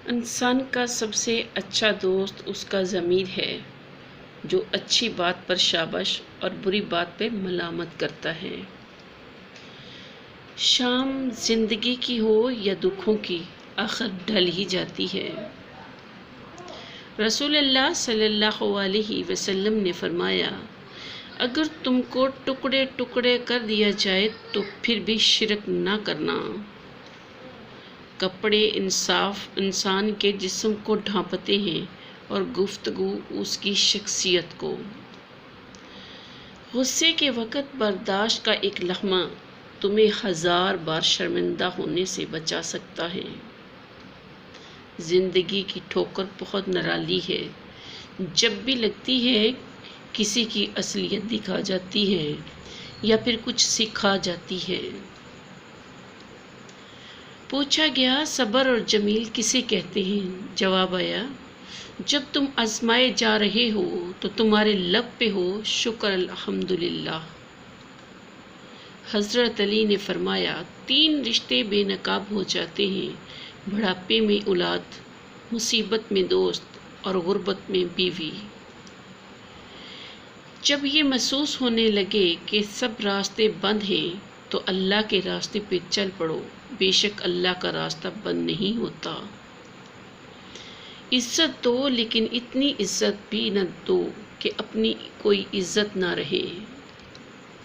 انسان کا سب سے اچھا دوست اس کا ضمیر ہے جو اچھی بات پر شاباش اور بری بات پہ ملامت کرتا ہے۔ شام زندگی کی ہو یا دکھوں کی، آخر ڈھل ہی جاتی ہے۔ رسول اللہ صلی اللہ علیہ وسلم نے فرمایا، اگر تم کو ٹکڑے ٹکڑے کر دیا جائے تو پھر بھی شرک نہ کرنا۔ کپڑے انسان کے جسم کو ڈھانپتے ہیں اور گفتگو اس کی شخصیت کو۔ غصے کے وقت برداشت کا ایک لمحہ تمہیں 1000 بار شرمندہ ہونے سے بچا سکتا ہے۔ زندگی کی ٹھوکر بہت نرالی ہے، جب بھی لگتی ہے کسی کی اصلیت دکھا جاتی ہے یا پھر کچھ سکھا جاتی ہے۔ پوچھا گیا صبر اور جمیل کسے کہتے ہیں؟ جواب آیا، جب تم آزمائے جا رہے ہو تو تمہارے لب پہ ہو شکر الحمدللہ۔ حضرت علی نے فرمایا، 3 رشتے بے نقاب ہو جاتے ہیں، بڑھاپے میں اولاد، مصیبت میں دوست اور غربت میں بیوی۔ جب یہ محسوس ہونے لگے کہ سب راستے بند ہیں تو اللہ کے راستے پہ چل پڑو، بے شک اللہ کا راستہ بند نہیں ہوتا۔ عزت دو لیکن اتنی عزت بھی نہ دو کہ اپنی کوئی عزت نہ رہے۔